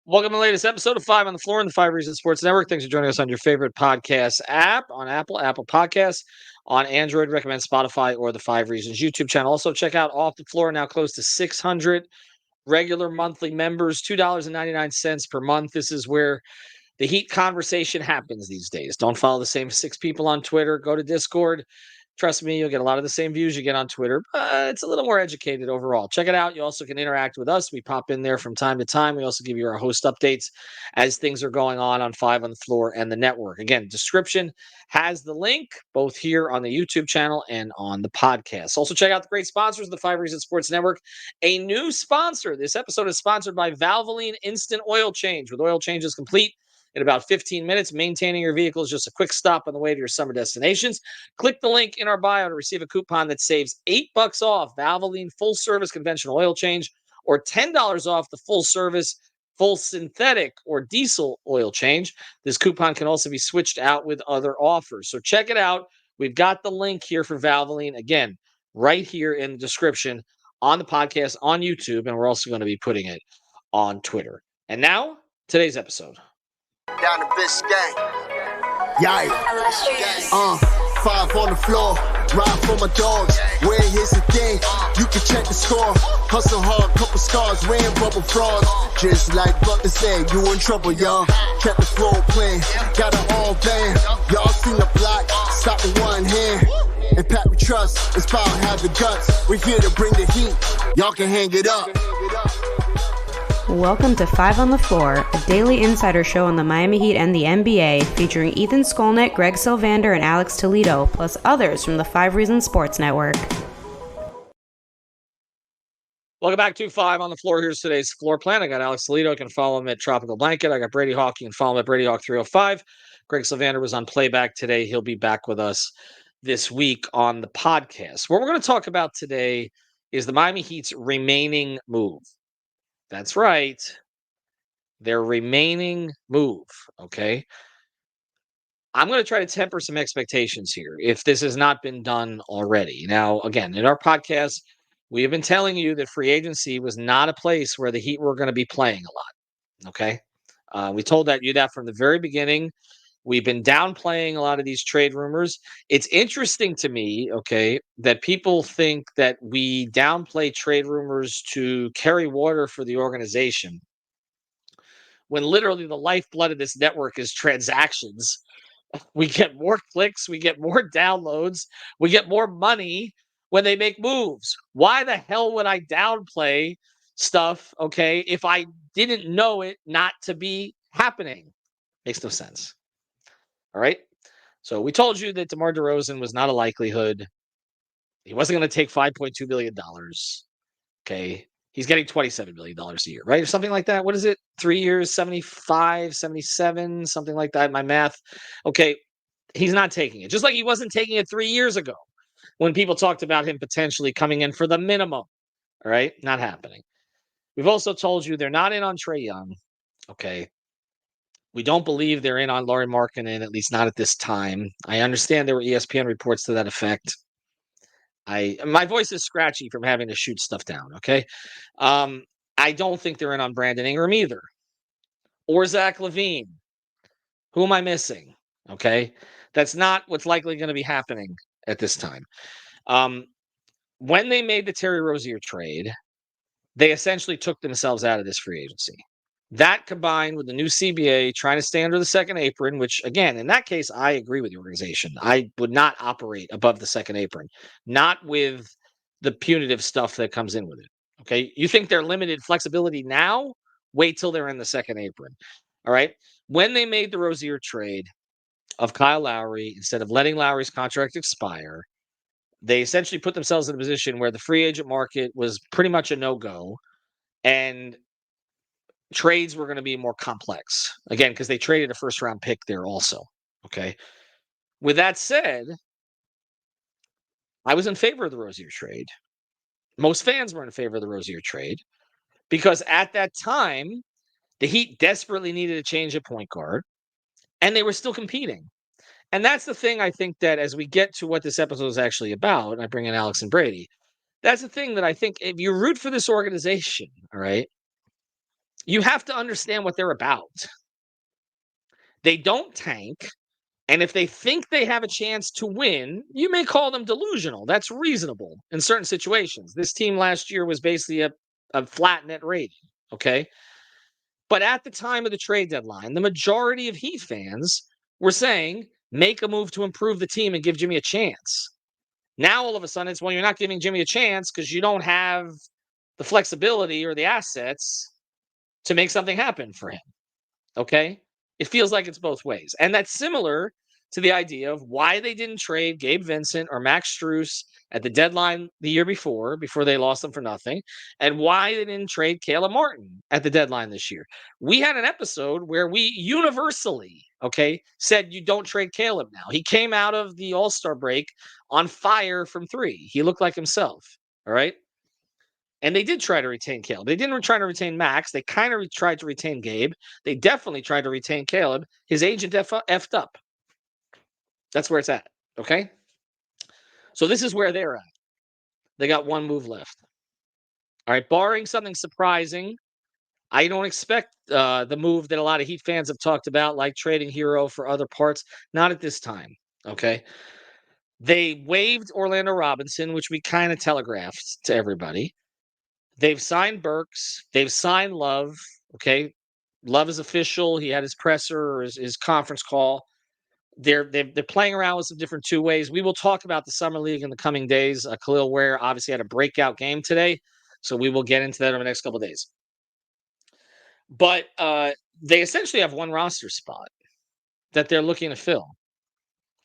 Welcome to the latest episode of Five on the Floor in the Five Reasons Sports Network. Thanks for joining us on your favorite podcast app, on Apple Podcasts, on Android, recommend Spotify or the Five Reasons YouTube channel. Also, check out Off the Floor, now close to 600 regular monthly members, $2.99 per month. This is where the Heat conversation happens these days. Don't follow the same six people on Twitter. Go to Discord. Trust me, you'll get a lot of the same views you get on Twitter, but it's a little more educated overall. Check it out. You also can interact with us. We pop in there from time to time. We also give you our host updates as things are going on Five on the Floor and the network. Again, description has the link both here on the YouTube channel and on the podcast. Also, check out the great sponsors of the Five Reasons Sports Network. A new sponsor. This episode is sponsored by Valvoline Instant Oil Change. With oil changes complete in about 15 minutes, maintaining your vehicle is just a quick stop on the way to your summer destinations. Click the link in our bio to receive a coupon that saves $8 off Valvoline full service conventional oil change or $10 off the full service full synthetic or diesel oil change. This coupon can also be switched out with other offers. So check it out. We've got the link here for Valvoline, again, right here in the description on the podcast on YouTube, and we're also going to be putting it on Twitter. And now, today's episode. Down the Biscayne. Yikes. Five on the floor. Ride for my dogs. Where here's the thing. You can check the score. Hustle hard, couple scars. Wearing bubble frogs. Just like Butler said, you in trouble, y'all. Kept the floor playing. Got it all banned. Y'all seen the block. Stop with one hand. And Pat we trust. Inspire, have the guts. We're here to bring the heat. Y'all can hang it up. Welcome to Five on the Floor, a daily insider show on the Miami Heat and the NBA, featuring Ethan Skolnick, Greg Sylvander, and Alex Toledo, plus others from the Five Reasons Sports Network. Welcome back to Five on the Floor. Here's today's floor plan. I got Alex Toledo. You can follow him at Tropical Blanket. I got Brady Hawk. You can follow him at Brady Hawk 305. Greg Sylvander was on playback today. He'll be back with us this week on the podcast. What we're going to talk about today is the Miami Heat's remaining move. That's right. Their remaining move, okay? I'm going to try to temper some expectations here if this has not been done already. Now, again, in our podcast, we have been telling you that free agency was not a place where the Heat were going to be playing a lot, okay? We told you that from the very beginning. We've been downplaying a lot of these trade rumors. It's interesting to me, okay, that people think that we downplay trade rumors to carry water for the organization when literally the lifeblood of this network is transactions. We get more clicks, we get more downloads, we get more money when they make moves. Why the hell would I downplay stuff, okay, if I didn't know it not to be happening? Makes no sense. All right. So we told you that DeMar DeRozan was not a likelihood. He wasn't going to take $5.2 billion. Okay. He's getting $27 million a year, right? Or something like that. What is it? 3 years, 75, 77, something like that. My math. Okay. He's not taking it. Just like he wasn't taking it 3 years ago when people talked about him potentially coming in for the minimum. All right. Not happening. We've also told you they're not in on Trae Young. Okay. We don't believe they're in on Lauri Markkanen, at least not at this time. I understand there were ESPN reports to that effect. My voice is scratchy from having to shoot stuff down, okay? I don't think they're in on Brandon Ingram either. Or Zach LaVine. Who am I missing? Okay? That's not what's likely going to be happening at this time. When they made the Terry Rozier trade, they essentially took themselves out of this free agency. That combined with the new CBA trying to stay under the second apron, which, again, in that case, I agree with the organization. I would not operate above the second apron, not with the punitive stuff that comes in with it. Okay. You think they're limited flexibility now? Wait till they're in the second apron. All right. When they made the Rozier trade of Kyle Lowry, instead of letting Lowry's contract expire, they essentially put themselves in a position where the free agent market was pretty much a no-go. And trades were going to be more complex, again, because they traded a first-round pick there also, okay? With that said, I was in favor of the Rozier trade. Most fans were in favor of the Rozier trade because at that time, the Heat desperately needed a change at point guard, and they were still competing. And that's the thing I think that as we get to what this episode is actually about, and I bring in Alex and Brady, that's the thing that I think if you root for this organization, all right, You have to understand what they're about. They don't tank. And if they think they have a chance to win, you may call them delusional. That's reasonable in certain situations. This team last year was basically a flat net rating. Okay. But at the time of the trade deadline, the majority of Heat fans were saying, make a move to improve the team and give Jimmy a chance. Now, all of a sudden, it's, well, you're not giving Jimmy a chance because you don't have the flexibility or the assets to make something happen for him. Okay. It feels like it's both ways. And that's similar to the idea of why they didn't trade Gabe Vincent or Max Strus at the deadline the year before they lost them for nothing, and why they didn't trade Caleb Martin at the deadline this year. We had an episode where we universally, said you don't trade Caleb now. He came out of the All-Star break on fire from three. He looked like himself. All right. And they did try to retain Caleb. They didn't try to retain Max. They kind of tried to retain Gabe. They definitely tried to retain Caleb. His agent effed up. That's where it's at. Okay. So this is where they're at. They got one move left. All right. Barring something surprising, I don't expect the move that a lot of Heat fans have talked about, like trading Hero for other parts. Not at this time. Okay. They waived Orlando Robinson, which we kind of telegraphed to everybody. They've signed Burks. They've signed Love. Okay. Love is official. He had his presser or his conference call. They're playing around with some different two ways. We will talk about the summer league in the coming days. Kel'el Ware obviously had a breakout game today, so we will get into that over the next couple of days. But they essentially have one roster spot that they're looking to fill,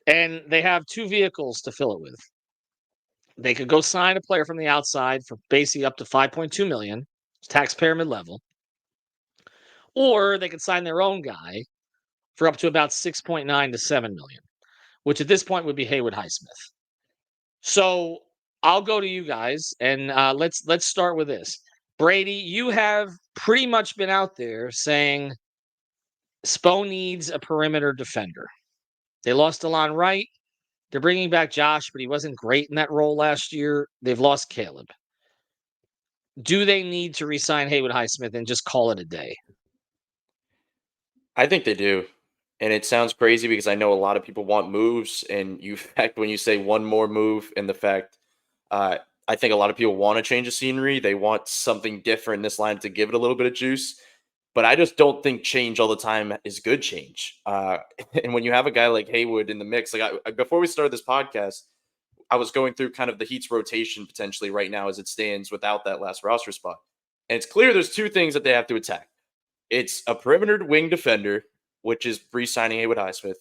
and they have two vehicles to fill it with. They could go sign a player from the outside for basically up to $5.2 million, taxpayer mid-level, or they could sign their own guy for up to about 6.9 to 7 million, which at this point would be Haywood Highsmith. So I'll go to you guys, and let's start with this. Brady, you have pretty much been out there saying Spo needs a perimeter defender. They lost Delon Wright. They're bringing back Josh, but he wasn't great in that role last year. They've lost Caleb. Do they need to re-sign Haywood Highsmith and just call it a day? I think they do. And it sounds crazy because I know a lot of people want moves. And when you say one more move, and the fact, I think a lot of people want to change the scenery. They want something different in this line to give it a little bit of juice. But I just don't think change all the time is good change. And when you have a guy like Haywood in the mix, before we started this podcast, I was going through kind of the Heat's rotation potentially right now as it stands without that last roster spot. And it's clear there's two things that they have to attack. It's a perimeter wing defender, which is re-signing Haywood Highsmith.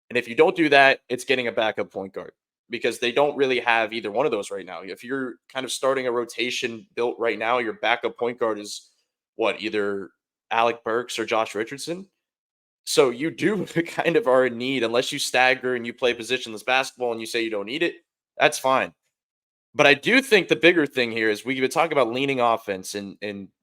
And if you don't do that, it's getting a backup point guard, because they don't really have either one of those right now. If you're kind of starting a rotation built right now, your backup point guard is either Alec Burks or Josh Richardson. So you do kind of are in need, unless you stagger and you play positionless basketball and you say you don't need it. That's fine. But I do think the bigger thing here is we've been talking about leaning offense, and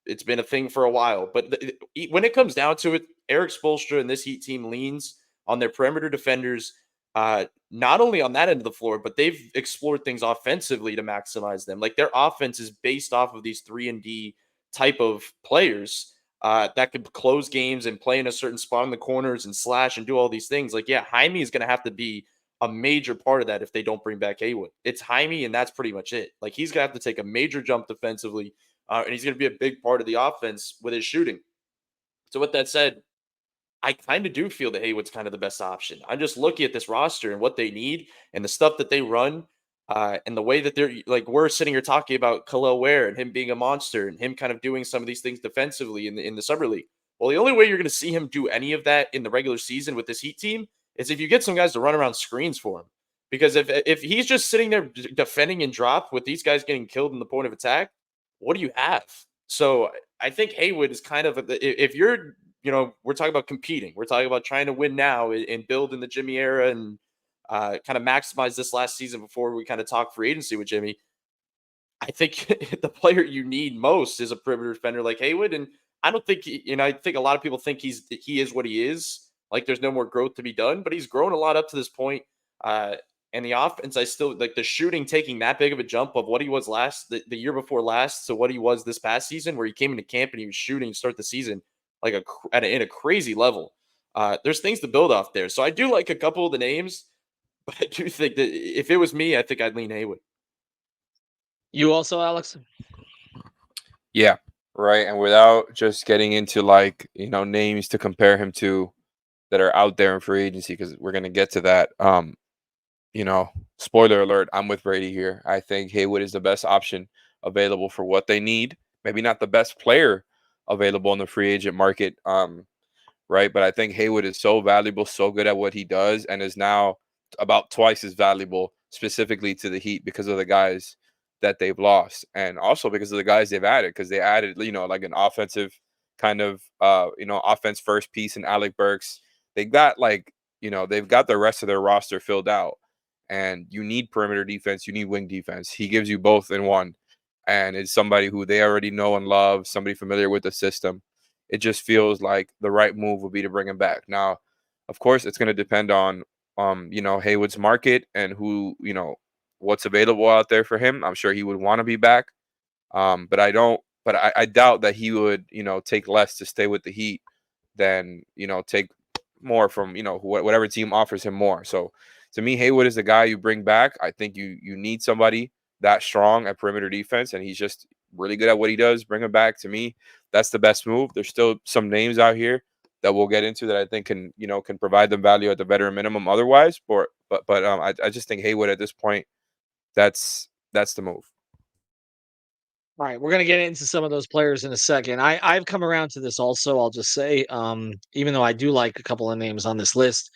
it's been a thing for a while. But when it comes down to it, Eric Spoelstra and this Heat team leans on their perimeter defenders, not only on that end of the floor, but they've explored things offensively to maximize them. Like, their offense is based off of these 3-and-D type of players that could close games and play in a certain spot in the corners and slash and do all these things. Like, yeah, Jaime is going to have to be a major part of that if they don't bring back Haywood. It's Jaime, and that's pretty much it. Like, he's going to have to take a major jump defensively, and he's going to be a big part of the offense with his shooting. So with that said, I kind of do feel that Haywood's kind of the best option. I'm just looking at this roster and what they need and the stuff that they run, and the way that they're, like, we're sitting here talking about Kel'el Ware and him being a monster and him kind of doing some of these things defensively in the summer league. Well, the only way you're going to see him do any of that in the regular season with this Heat team is if you get some guys to run around screens for him. Because if he's just sitting there defending and drop with these guys getting killed in the point of attack, what do you have? So I think Haywood is kind of, if you're, we're talking about competing. We're talking about trying to win now and build in the Jimmy era and kind of maximize this last season before we kind of talk free agency with Jimmy. I think the player you need most is a perimeter defender like Haywood. And I don't think, I think a lot of people think he is what he is. Like, there's no more growth to be done, but he's grown a lot up to this point. And the offense, I still like the shooting taking that big of a jump of what he was the year before last to what he was this past season, where he came into camp and he was shooting to start the season like in a crazy level. There's things to build off there. So I do like a couple of the names, but I do think that if it was me, I think I'd lean Haywood. You also, Alex? Yeah, right. And without just getting into like, names to compare him to that are out there in free agency, because we're gonna get to that. Spoiler alert, I'm with Brady here. I think Haywood is the best option available for what they need. Maybe not the best player available in the free agent market. Right. But I think Haywood is so valuable, so good at what he does, and is now about twice as valuable specifically to the Heat because of the guys that they've lost, and also because of the guys they've added, because they added, like an offensive kind of, offense first piece in Alec Burks. They got they've got the rest of their roster filled out, and you need perimeter defense, you need wing defense. He gives you both in one, and it's somebody who they already know and love, somebody familiar with the system. It just feels like the right move would be to bring him back. Now, of course, it's going to depend on, Haywood's market and who, what's available out there for him. I'm sure he would want to be back. But I doubt that he would, take less to stay with the Heat than, take more from, whatever team offers him more. So to me, Haywood is the guy you bring back. I think you need somebody that strong at perimeter defense, and he's just really good at what he does. Bring him back. To me, that's the best move. There's still some names out here that we'll get into that I think can provide them value at the veteran minimum otherwise. I just think Haywood at this point, that's the move. All right, we're going to get into some of those players in a second. I've come around to this also. I'll just say, even though I do like a couple of names on this list,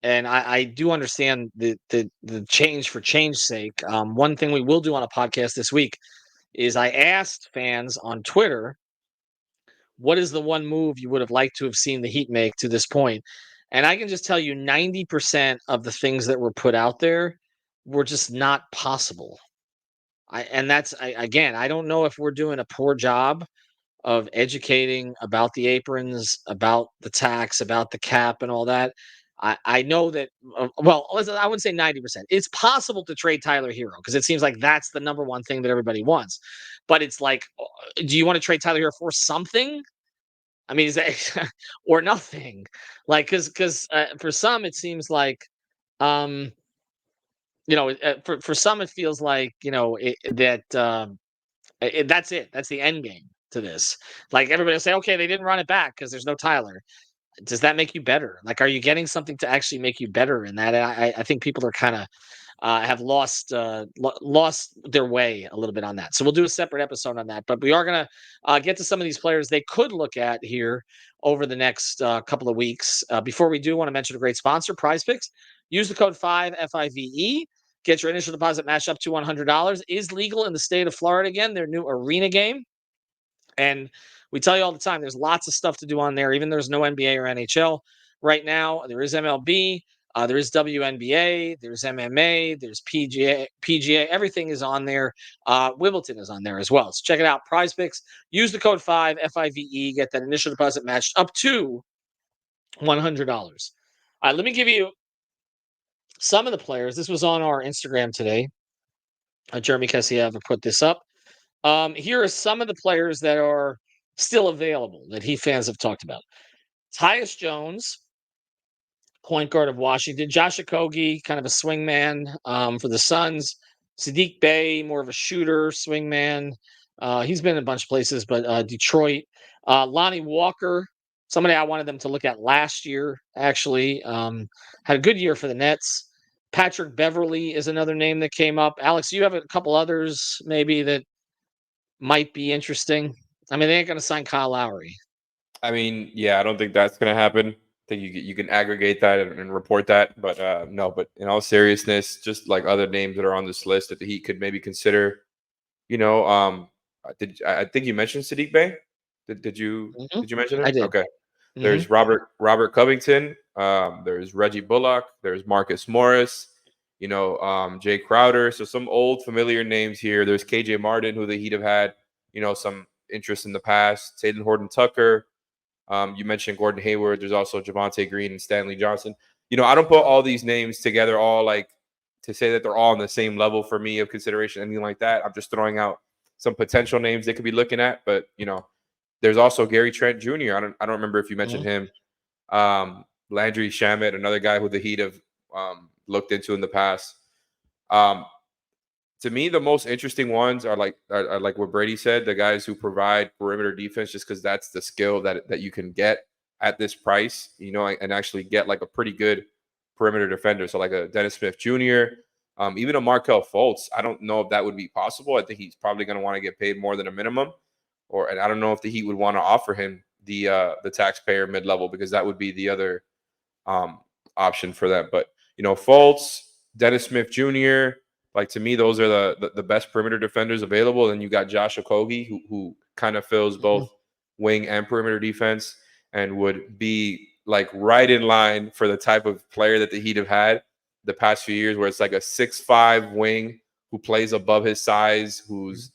and I do understand the change for change's sake. One thing we will do on a podcast this week is I asked fans on Twitter, what is the one move you would have liked to have seen the Heat make to this point? And I can just tell you 90% of the things that were put out there were just not possible. Again, I don't know if we're doing a poor job of educating about the aprons, about the tax, about the cap, and all that. I know that, I wouldn't say 90%. It's possible to trade Tyler Hero because it seems like that's the number one thing that everybody wants. But it's like, do you want to trade Tyler Hero for something? I mean, is that or nothing? Like, because for some, it seems like, um, for some, it feels like, that's it. That's the end game to this. Like everybody will say, okay, they didn't run it back because there's no Tyler. Does that make you better? Like, are you getting something to actually make you better in that? I think people are kind of have lost their way a little bit on that. So we'll do a separate episode on that. But we are going to get to some of these players they could look at here over the next couple of weeks. Before we do, want to mention a great sponsor, Prize Picks. Use the code 5FIVE. Get your initial deposit matched up to $100. Is legal in the state of Florida again. Their new arena game. And we tell you all the time, there's lots of stuff to do on there. Even there's no NBA or NHL right now. There is MLB. There is WNBA. There's MMA. There's PGA. Everything is on there. Wimbledon is on there as well. So check it out. Prize Picks. Use the code 5FIVE. Get that initial deposit matched up to $100. All right, let me give you some of the players. This was on our Instagram today. Jeremy Kesiev put this up. Here are some of the players that are still available that Heat fans have talked about. Tyus Jones, point guard of Washington. Josh Okogie, kind of a swingman for the Suns. Sadiq Bey, more of a shooter, swingman. He's been in a bunch of places, but Detroit. Lonnie Walker, somebody I wanted them to look at last year, actually. Had a good year for the Nets. Patrick Beverly is another name that came up. Alex, you have a couple others maybe that might be interesting. I mean, they ain't going to sign Kyle Lowry. I mean, yeah, I don't think that's going to happen. I think you can aggregate that and report that, but no. But in all seriousness, just like other names that are on this list that the Heat could maybe consider, I think you mentioned Sadiq Bey? Did you mention it? I did. Okay. Mm-hmm. There's Robert Covington. There's Reggie Bullock. There's Marcus Morris. Jay Crowder. So some old familiar names here. There's KJ Martin, who the Heat have had, some interest in the past. Taylor Horton Tucker. You mentioned Gordon Hayward. There's also Javonte Green and Stanley Johnson. I don't put all these names together all like to say that they're all on the same level for me of consideration, anything like that. I'm just throwing out some potential names they could be looking at. But there's also Gary Trent Jr. I don't remember if you mentioned him. Landry Shamet, another guy who the Heat have looked into in the past. To me, the most interesting ones are like what Brady said, the guys who provide perimeter defense, just because that's the skill that you can get at this price, and actually get like a pretty good perimeter defender. So like a Dennis Smith Jr., even a Markelle Fultz. I don't know if that would be possible. I think he's probably going to want to get paid more than a minimum, and I don't know if the Heat would want to offer him the taxpayer mid level, because that would be the other option for them. But Fultz, Dennis Smith Jr., like to me, those are the best perimeter defenders available. And you got Josh Okogie, who kind of fills both wing and perimeter defense, and would be like right in line for the type of player that the Heat have had the past few years, where it's like a 6'5" wing who plays above his size, who's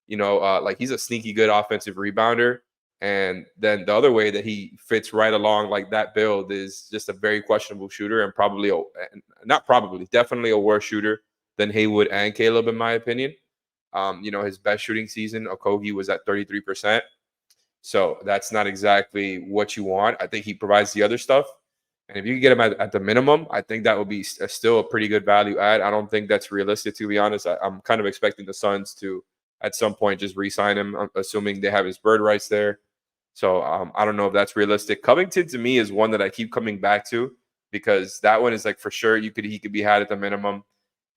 like he's a sneaky good offensive rebounder. And then the other way that he fits right along like that build is just a very questionable shooter, and definitely a worse shooter than Haywood and Caleb, in my opinion. His best shooting season, Okogie, was at 33%. So that's not exactly what you want. I think he provides the other stuff. And if you can get him at the minimum, I think that would be still a pretty good value add. I don't think that's realistic, to be honest. I'm kind of expecting the Suns to, at some point, just re-sign him, assuming they have his bird rights there. So I don't know if that's realistic. Covington, to me, is one that I keep coming back to, because that one is like for sure he could be had at the minimum.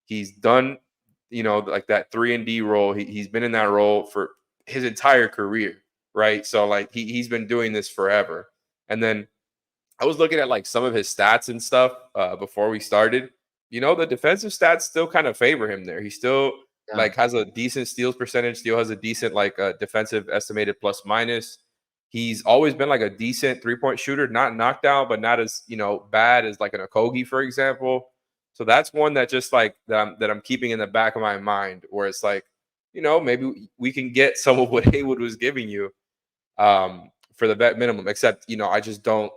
He's done, like that 3-and-D role. He's been in that role for his entire career, right? So like he's been doing this forever. And then I was looking at like some of his stats and stuff before we started. The defensive stats still kind of favor him there. He still like has a decent steals percentage, still has a decent like defensive estimated plus minus. He's always been like a decent 3-point shooter, not knocked out, but not as bad as like an Okogie, for example. So that's one that just like that I'm keeping in the back of my mind, where it's like, maybe we can get some of what Haywood was giving you for the vet minimum. Except, I just don't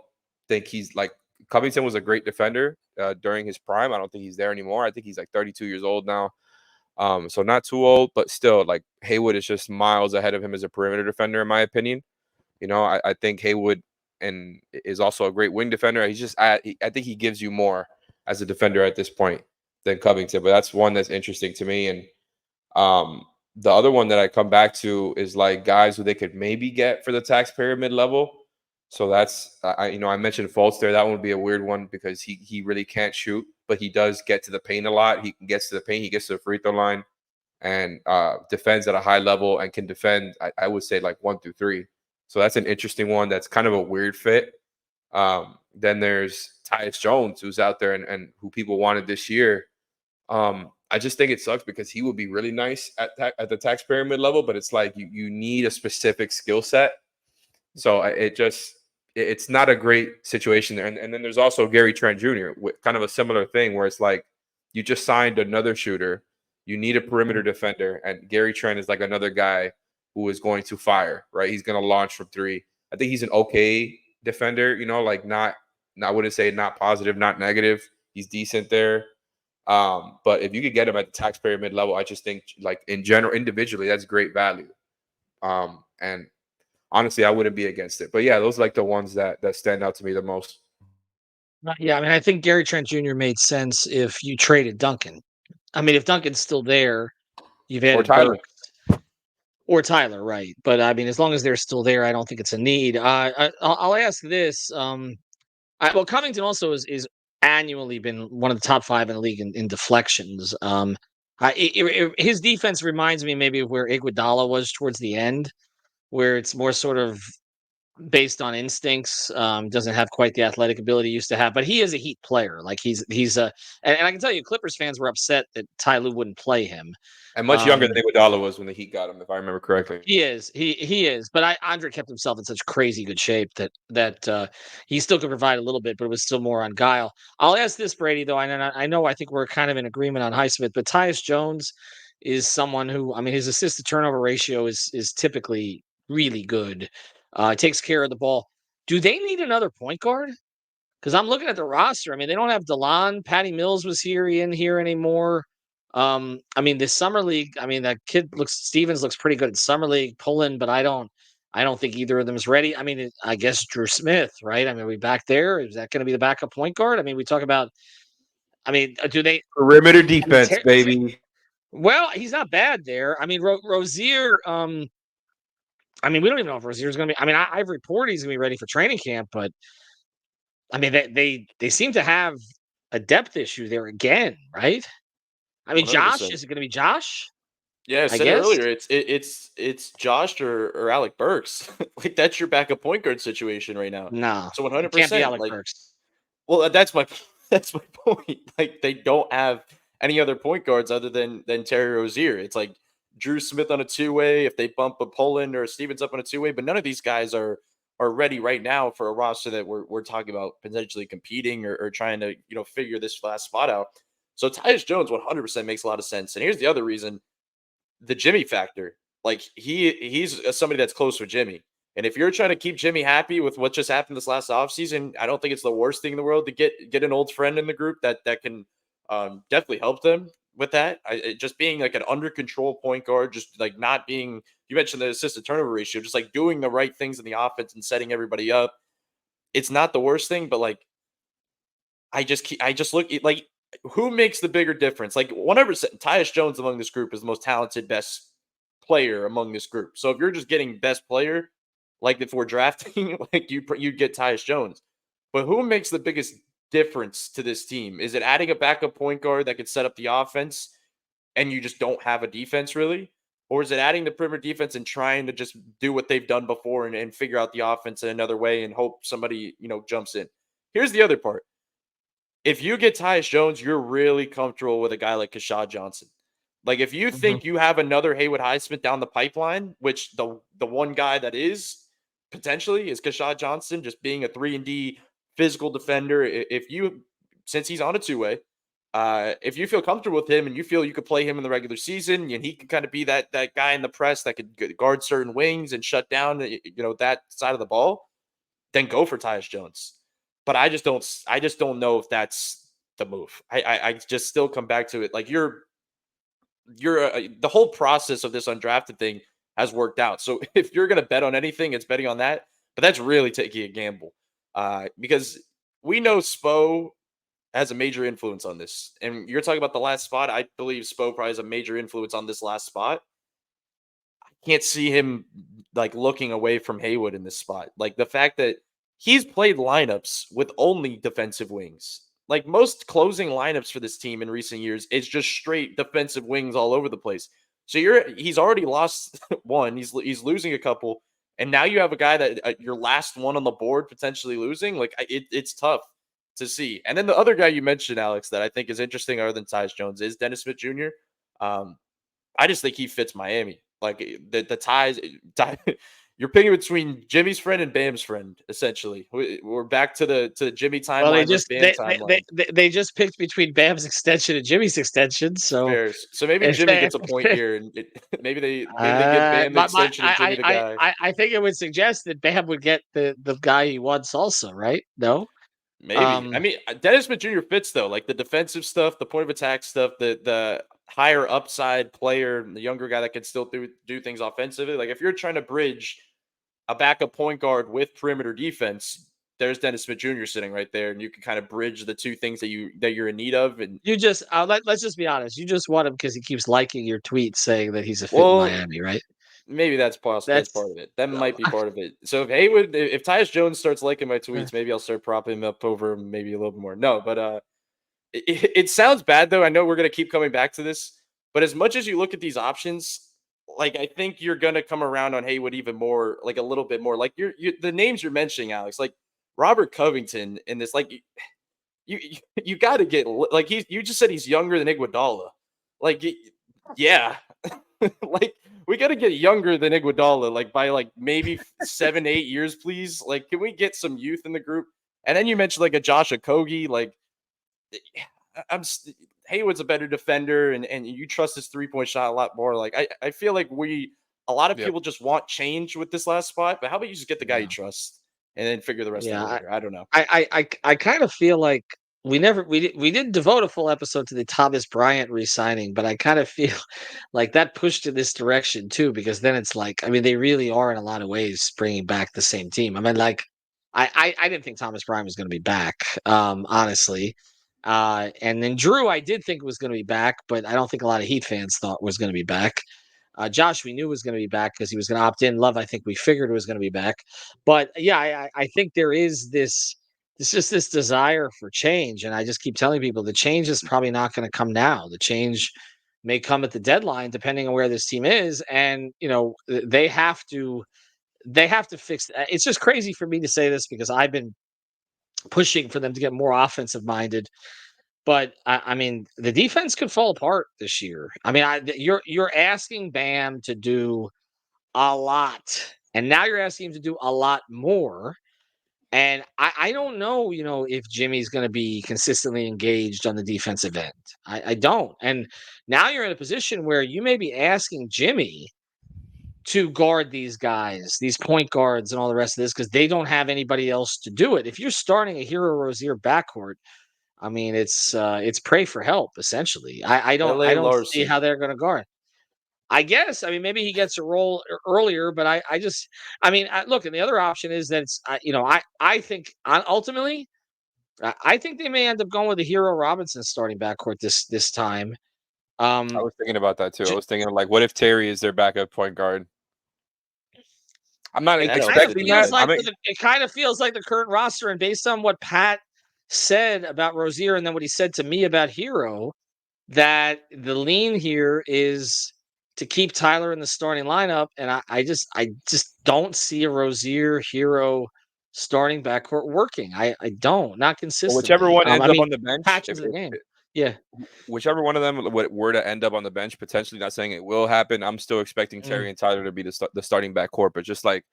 think he's like, Covington was a great defender during his prime. I don't think he's there anymore. I think he's like 32 years old now. So not too old, but still like Haywood is just miles ahead of him as a perimeter defender, in my opinion. I think Haywood is also a great wing defender. He's just I think he gives you more as a defender at this point than Covington. But that's one that's interesting to me. And the other one that I come back to is like guys who they could maybe get for the taxpayer mid level. So that's I mentioned Fultz there. That one would be a weird one, because he really can't shoot, but he does get to the paint a lot. He gets to the paint, he gets to the free throw line, and defends at a high level, and can defend, I would say, like 1 through 3. So that's an interesting one. That's kind of a weird fit. Then there's Tyus Jones, who's out there and who people wanted this year. I just think it sucks, because he would be really nice at the taxpayer mid level, but it's like you need a specific skill set. So it's not a great situation there. And then there's also Gary Trent Jr. with kind of a similar thing, where it's like you just signed another shooter. You need a perimeter defender, and Gary Trent is like another guy who is going to fire, right? He's going to launch from 3. I think he's an okay defender, like I wouldn't say not positive, not negative. He's decent there. But if you could get him at the taxpayer mid level, I just think like in general, individually, that's great value. And honestly, I wouldn't be against it. But yeah, those are like the ones that stand out to me the most. Yeah, I mean, I think Gary Trent Jr. made sense if you traded Duncan. I mean, if Duncan's still there, you've added Tyler. Burks. Or Tyler, right? But I mean, as long as they're still there, I don't think it's a need. I'll ask this. Well, Covington also is annually been one of the top 5 in the league in deflections. His defense reminds me maybe of where Iguodala was towards the end, where it's more sort of based on instincts. Doesn't have quite the athletic ability he used to have, but he is a Heat player. Like he's a, and I can tell you, Clippers fans were upset that Ty Lue wouldn't play him. And much younger than Iguodala was when the Heat got him, if I remember correctly. He is. He is. But Andre kept himself in such crazy good shape that he still could provide a little bit, but it was still more on guile. I'll ask this, Brady, though. I think we're kind of in agreement on Highsmith, but Tyus Jones is someone who, I mean, his assist to turnover ratio is typically really good. Takes care of the ball. Do they need another point guard? Because I'm looking at the roster. I mean, they don't have DeLon. Patty Mills was in here anymore. I mean, the summer league. I mean, that kid Stevens looks pretty good at summer league pulling, but I don't think either of them is ready. I mean, I guess Drew Smith, right? I mean, are we back there? Is that going to be the backup point guard? I mean, we talk about. I mean, do they? Perimeter I mean, defense, baby. well, he's not bad there. I mean, Rozier. I mean, we don't even know if Rozier's going to be. I mean, I've reported he's going to be ready for training camp, but I mean, they seem to have a depth issue there again, right? I mean, Josh 100%. is it going to be Josh? Yeah, I I said it guess. earlier. It's Josh or Alec Burks. Like that's your backup point guard situation right now. No, So it can't be 100%. Alec Like, Burks. well, that's my that's my point. Like they don't have any other point guards other than Terry Rozier. It's like Drew Smith on a two-way. If they bump a Poland or a Stevens up on a two-way, but none of these guys are ready right now for a roster that we're talking about potentially competing or trying to figure this last spot out. So Tyus Jones 100% makes a lot of sense. And here's the other reason: the Jimmy factor. Like he's somebody that's close with Jimmy. And if you're trying to keep Jimmy happy with what just happened this last offseason, I don't think it's the worst thing in the world to get an old friend in the group that can definitely help them with that. Just being like an under control point guard, just like not being. You mentioned the assist to turnover ratio, just like doing the right things in the offense and setting everybody up. It's not the worst thing, but like I just look at like who makes the bigger difference. Like 100%, Tyus Jones among this group is the most talented, best player among this group. So if you're just getting best player, like if we're drafting, like you get Tyus Jones. But who makes the biggest difference to this team? Is it adding a backup point guard that could set up the offense and you just don't have a defense really? Or is it adding the perimeter defense and trying to just do what they've done before and figure out the offense in another way and hope somebody, jumps in? Here's the other part. If you get Tyus Jones, you're really comfortable with a guy like Kashad Johnson. Like if you Mhm. think you have another Haywood Highsmith down the pipeline, which the one guy that is potentially is Kashad Johnson, just being a 3-and-D physical defender. If you, since he's on a two-way, if you feel comfortable with him and you feel you could play him in the regular season and he can kind of be that guy in the press that could guard certain wings and shut down that side of the ball, then go for Tyus Jones. But I just don't know if that's the move. I just still come back to it. Like the whole process of this undrafted thing has worked out. So if you're going to bet on anything, it's betting on that. But that's really taking a gamble because we know Spo has a major influence on this. And you're talking about the last spot. I believe Spo probably has a major influence on this last spot. I can't see him like looking away from Haywood in this spot. Like the fact that he's played lineups with only defensive wings. Like most closing lineups for this team in recent years, it's just straight defensive wings all over the place. So he's already lost one. He's losing a couple, and now you have a guy that your last one on the board potentially losing. Like it's tough to see. And then the other guy you mentioned, Alex, that I think is interesting other than Tyus Jones is Dennis Smith Jr. I just think he fits Miami. Like the ties. You're picking between Jimmy's friend and Bam's friend, essentially. We're back to the Jimmy Well, timeline, Bam timeline. they just picked between Bam's extension and Jimmy's extension, so Fair. So maybe if Jimmy they, gets a point here, and maybe they give Bam the extension and Jimmy the guy. I think it would suggest that Bam would get the guy he wants also, right? No, Maybe. I mean, Dennis Smith Jr. fits though, like the defensive stuff, the point of attack stuff, the higher upside player, the younger guy that can still do things offensively. Like if you're trying to bridge a backup point guard with perimeter defense, there's Dennis Smith Jr. sitting right there, and you can kind of bridge the two things that you're in need of. And you just let's just be honest. You just want him because he keeps liking your tweets saying that he's a fit in well, Miami, right? maybe that's possible. That's That's part of it. That might be part of it. So if Tyus Jones starts liking my tweets, maybe I'll start propping him up over maybe a little bit more. No, but it sounds bad though. I know we're gonna keep coming back to this, but as much as you look at these options, like I think you're gonna come around on Haywood even more, like a little bit more. Like the names you're mentioning, Alex, like Robert Covington in this, like you got to get like you just said he's younger than Iguodala, like yeah, like we got to get younger than Iguodala, like by like maybe 7-8 years, please. Like, can we get some youth in the group? And then you mentioned like a Josh Okogie, like Haywood's a better defender, and you trust his 3-point shot a lot more. Like I feel like a lot of Yep. people just want change with this last spot, but how about you just get the guy you Yeah. trust? and then figure the rest out later. I don't know. I kind of feel like we didn't devote a full episode to the Thomas Bryant re-signing, but I kind of feel like that pushed in this direction too, because then it's like, I mean, they really are in a lot of ways bringing back the same team. I mean, like, I didn't think Thomas Bryant was going to be back, honestly. And then Drew, I did think was going to be back, but I don't think a lot of Heat fans thought was going to be back. Josh, we knew was going to be back because he was going to opt in. Love, I think we figured was going to be back. But yeah, I think there is this. It's just this desire for change, and I just keep telling people the change is probably not going to come now. The change may come at the deadline, depending on where this team is, and they have to fix. It's just crazy for me to say this because I've been pushing for them to get more offensive minded. But I mean, the defense could fall apart this year. I mean, you're asking Bam to do a lot, and now you're asking him to do a lot more. And I don't know, if Jimmy's going to be consistently engaged on the defensive end. I don't. And now you're in a position where you may be asking Jimmy to guard these guys, these point guards, and all the rest of this because they don't have anybody else to do it. If you're starting a Hero Rozier backcourt, I mean, it's pray for help essentially. I L.A. don't see Larson. how they're going to guard. I guess. I mean, maybe he gets a role earlier, but I mean, look, and the other option is that I think ultimately, I think they may end up going with the Hero Robinson starting backcourt this time. I was thinking about that too. I was thinking like, what if Terry is their backup point guard? I'm not expecting that. It kind of feels like the current roster, and based on what Pat said about Rozier, and then what he said to me about Hero, that the lean here is to keep Tyler in the starting lineup, and I just don't see a Rozier Hero starting backcourt working. I don't, not consistently. Whichever one ends up on the bench, patches the game. Yeah, whichever one of them were to end up on the bench, potentially, not saying it will happen. I'm still expecting Terry and Tyler to be the starting backcourt, but just like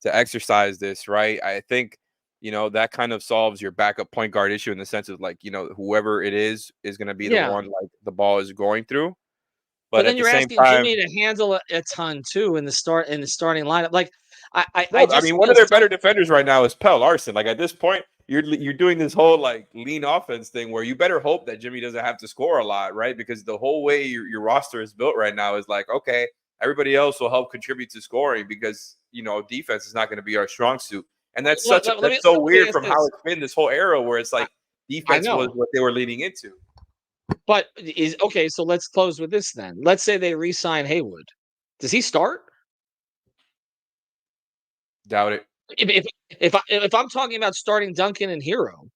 to exercise this, right? I think that kind of solves your backup point guard issue in the sense of like whoever it is going to be the one like the ball is going through. But then you're asking Jimmy to handle a ton too in the starting lineup. Like I mean, one of their better defenders right now is Pell Larson. Like at this point, you're doing this whole like lean offense thing where you better hope that Jimmy doesn't have to score a lot, right? Because the whole way your roster is built right now is like, okay, everybody else will help contribute to scoring because defense is not going to be our strong suit, and that's so weird from how it's been this whole era where it's like defense was what they were leaning into. But so let's close with this then. Let's say they re-sign Haywood. Does he start? Doubt it. If I'm talking about starting Duncan and Hero,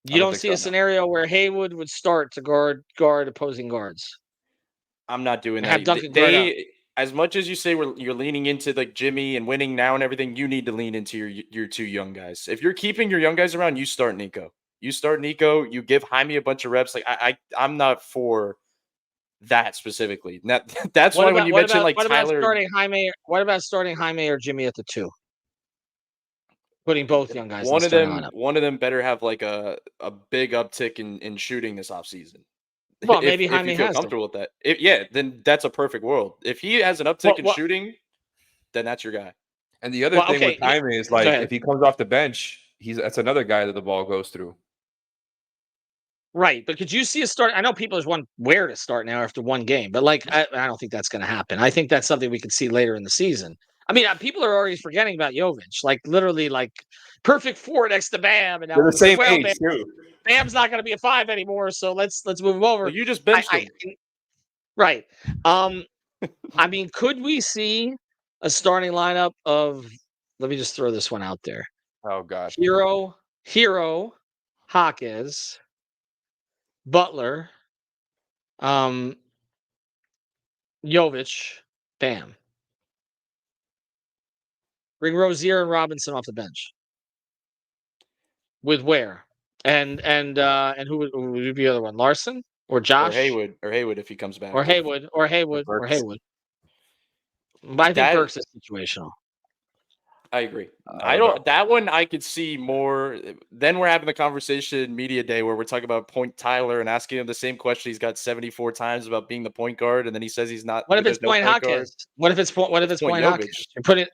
you don't see a scenario where Haywood would start to guard opposing guards. I'm not doing that. Have Duncan as much as you say you're leaning into like Jimmy and winning now and everything, you need to lean into your two young guys. If you're keeping your young guys around, you start Nico. You give Jaime a bunch of reps. Like I'm not for that specifically. That's why when you mentioned like Tyler, what about starting Jaime or Jimmy at the 2? Putting both young guys. One of them better have like a big uptick in shooting this offseason. Well, maybe Jaime if you feel comfortable with that. Then that's a perfect world. If he has an uptick in shooting, then that's your guy. And the other thing with Jaime is like if he comes off the bench, that's another guy that the ball goes through. Right, but could you see a start? I know people just want where to start now after one game, but like I don't think that's going to happen. I think that's something we could see later in the season. I mean, people are already forgetting about Jovic, like literally, like perfect 4 next to Bam, and now they're the same age too. Bam's not going to be a 5 anymore, so let's move him over. Well, you just benched him, right? I mean, could we see a starting lineup of? Let me just throw this one out there. Oh gosh, Hero, Hawkes, Butler, Jovic, Bam. Bring Rozier and Robinson off the bench. With where? And who would be the other one? Larson or Josh? Or Haywood if he comes back. Or Haywood. I think Burks is situational. I agree. That one I could see more. Then we're having the conversation media day where we're talking about Point Tyler and asking him the same question he's got 74 times about being the point guard, and then he says he's not. What if it's Point Hawkes? What if it's Point Hawkes? You put it.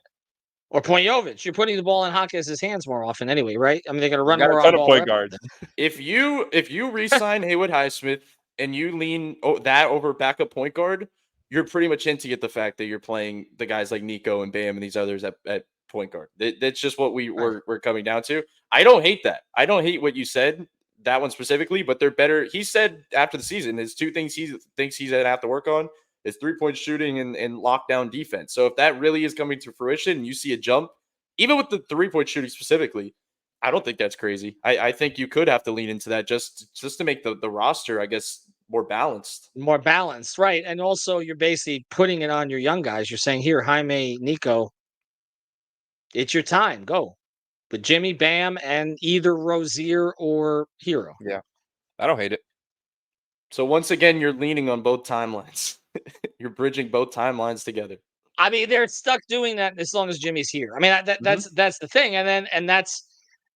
Or Pointovich. You're putting the ball in Hawkins' hands more often anyway, right? I mean, they're going to run got more a on ton the of ball. point guards. If you re-sign Haywood Highsmith and you lean that over backup point guard, you're pretty much hinting at the fact that you're playing the guys like Nico and Bam and these others at point guard. That's just what we're coming down to. I don't hate that. I don't hate what you said, that one specifically, but they're better. He said after the season, there's two things he thinks he's going to have to work on is 3-point shooting and lockdown defense. So if that really is coming to fruition and you see a jump, even with the 3-point shooting specifically, I don't think that's crazy. I think you could have to lean into that just to make the roster, I guess, more balanced. More balanced, right. And also you're basically putting it on your young guys. You're saying, here, Jaime, Nico, it's your time. Go. But Jimmy, Bam, and either Rozier or Hero. Yeah. I don't hate it. So once again, you're leaning on both timelines. You're bridging both timelines together. I mean, they're stuck doing that as long as Jimmy's here. I mean, that's the thing. And that's,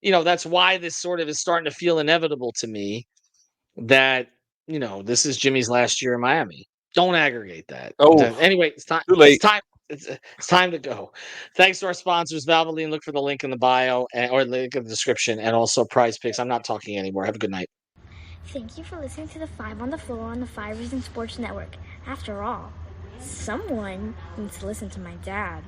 that's why this sort of is starting to feel inevitable to me that, this is Jimmy's last year in Miami. Don't aggregate that. Oh, anyway, it's time. too late. It's time to go. Thanks to our sponsors, Valvoline. Look for the link in the bio or link in the description, and also Prize Picks. I'm not talking anymore. Have a good night. Thank you for listening to the 5 on the Floor on the 5 Reasons Sports Network. After all, someone needs to listen to my dad.